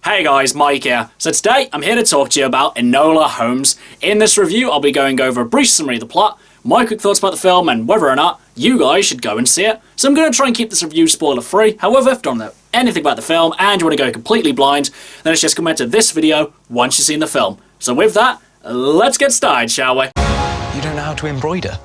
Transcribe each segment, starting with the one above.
Hey guys, Mike here. So today I'm here to talk to you about Enola Holmes. In this review I'll be going over a brief summary of the plot, my quick thoughts about the film and whether or not you guys should go and see it. So I'm going to try and keep this review spoiler free. However, if you don't know anything about the film and you want to go completely blind, then it's just come into this video once you've seen the film. So with that, let's get started, shall we? You don't know how to embroider?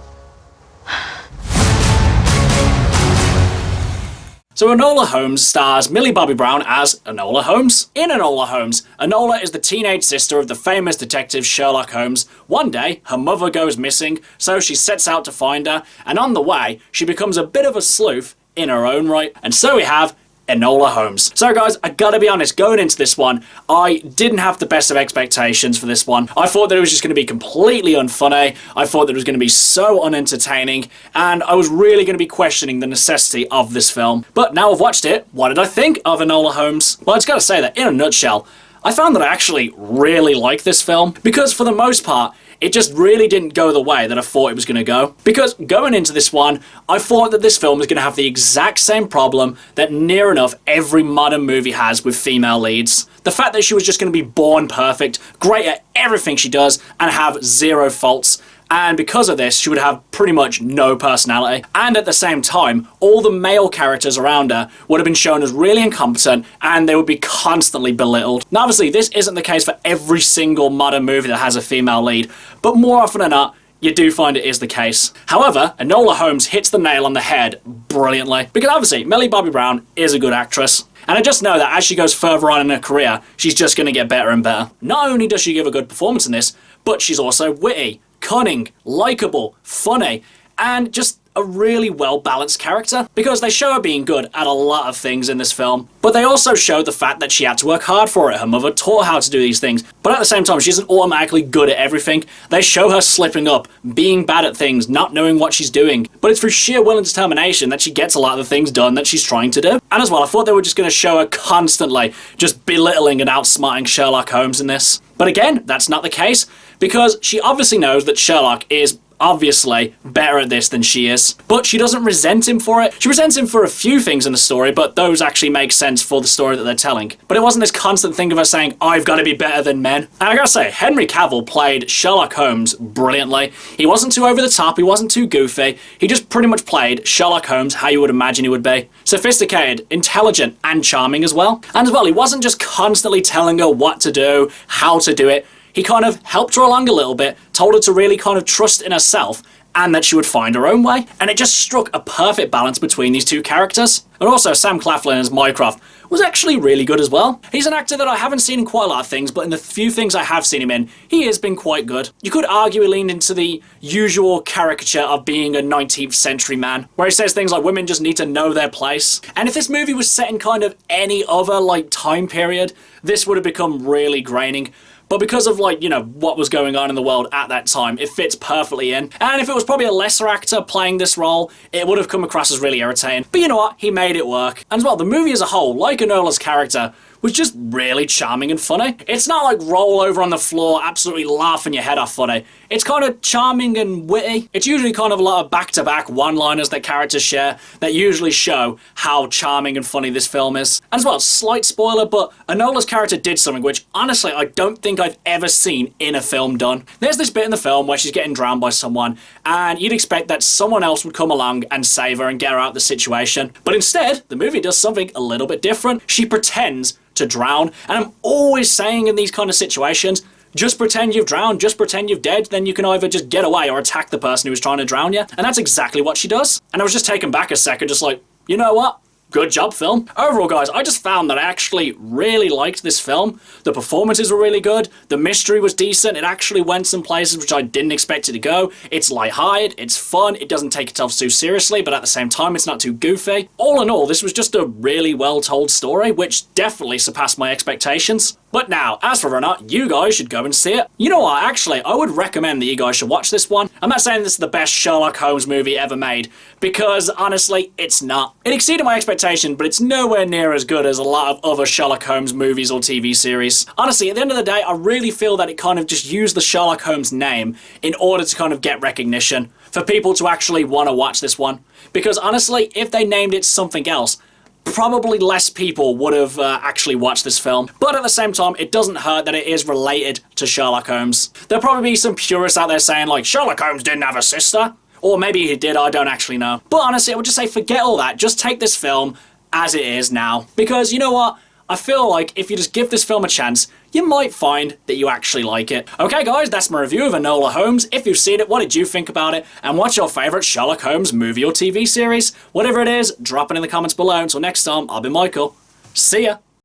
So Enola Holmes stars Millie Bobby Brown as Enola Holmes. In Enola Holmes, Enola is the teenage sister of the famous detective Sherlock Holmes. One day, her mother goes missing, so she sets out to find her, and on the way, she becomes a bit of a sleuth in her own right. And so we have Enola Holmes. So guys, I gotta be honest, going into this one, I didn't have the best of expectations for this one. I thought that it was just going to be completely unfunny, I thought that it was going to be so unentertaining, and I was really going to be questioning the necessity of this film. But now I've watched it, what did I think of Enola Holmes? Well, I just gotta say that in a nutshell, I found that I actually really like this film, because for the most part, it just really didn't go the way that I thought it was going to go. Because going into this one, I thought that this film was going to have the exact same problem that near enough every modern movie has with female leads. The fact that she was just going to be born perfect, great at everything she does, and have zero faults. And because of this, she would have pretty much no personality. And at the same time, all the male characters around her would have been shown as really incompetent, and they would be constantly belittled. Now obviously, this isn't the case for every single modern movie that has a female lead, but more often than not, you do find it is the case. However, Enola Holmes hits the nail on the head brilliantly, because obviously, Millie Bobby Brown is a good actress. And I just know that as she goes further on in her career, she's just going to get better and better. Not only does she give a good performance in this, but she's also witty, cunning, likeable, funny, and just a really well-balanced character, because they show her being good at a lot of things in this film, but they also show the fact that she had to work hard for it. Her mother taught her how to do these things, but at the same time, she isn't automatically good at everything. They show her slipping up, being bad at things, not knowing what she's doing, but it's through sheer will and determination that she gets a lot of the things done that she's trying to do. And as well, I thought they were just going to show her constantly just belittling and outsmarting Sherlock Holmes in this. But again, that's not the case, because she obviously knows that Sherlock is obviously better at this than she is, but she doesn't resent him for it. She resents him for a few things in the story, but those actually make sense for the story that they're telling. But it wasn't this constant thing of her saying, I've got to be better than men. And I gotta say, Henry Cavill played Sherlock Holmes brilliantly. He wasn't too over the top, he wasn't too goofy, he just pretty much played Sherlock Holmes how you would imagine he would be. Sophisticated, intelligent, and charming as well. And as well, he wasn't just constantly telling her what to do, how to do it. He kind of helped her along a little bit, told her to really kind of trust in herself, and that she would find her own way. And it just struck a perfect balance between these two characters. And also, Sam Claflin as Mycroft was actually really good as well. He's an actor that I haven't seen in quite a lot of things, but in the few things I have seen him in, he has been quite good. You could argue he leaned into the usual caricature of being a 19th century man, where he says things like women just need to know their place. And if this movie was set in kind of any other time period, this would have become really graining. But because of what was going on in the world at that time, it fits perfectly in. And if it was probably a lesser actor playing this role, it would have come across as really irritating. But you know what? He made it work. And as well, the movie as a whole, like Enola's character, was just really charming and funny. It's not like roll over on the floor, absolutely laughing your head off funny. It's kind of charming and witty. It's usually kind of a lot of back-to-back one-liners that characters share that usually show how charming and funny this film is. And as well, slight spoiler, but Enola's character did something which, honestly, I don't think I've ever seen in a film done. There's this bit in the film where she's getting drowned by someone, and you'd expect that someone else would come along and save her and get her out of the situation. But instead, the movie does something a little bit different. She pretends to drown, and I'm always saying in these kind of situations, just pretend you've drowned, just pretend you've dead, then you can either just get away or attack the person who's trying to drown you. And that's exactly what she does. And I was just taken back a second, just like, you know what? Good job, film. Overall, guys, I just found that I actually really liked this film. The performances were really good. The mystery was decent. It actually went some places which I didn't expect it to go. It's lighthearted, it's fun, it doesn't take itself too seriously, but at the same time, it's not too goofy. All in all, this was just a really well-told story, which definitely surpassed my expectations. But now, as for whether or not you guys should go and see it, you know what, actually, I would recommend that you guys should watch this one. I'm not saying this is the best Sherlock Holmes movie ever made, because honestly, it's not. It exceeded my expectation, but it's nowhere near as good as a lot of other Sherlock Holmes movies or TV series. Honestly, at the end of the day, I really feel that it kind of just used the Sherlock Holmes name in order to kind of get recognition, for people to actually want to watch this one. Because honestly, if they named it something else, probably less people would have actually watched this film. But at the same time, it doesn't hurt that it is related to Sherlock Holmes. There'll probably be some purists out there saying, like, Sherlock Holmes didn't have a sister. Or maybe he did, I don't actually know. But honestly, I would just say forget all that. Just take this film as it is now. Because you know what? I feel like if you just give this film a chance, you might find that you actually like it. Okay guys, that's my review of Enola Holmes. If you've seen it, what did you think about it? And what's your favourite Sherlock Holmes movie or TV series? Whatever it is, drop it in the comments below. Until next time, I've been Michael. See ya!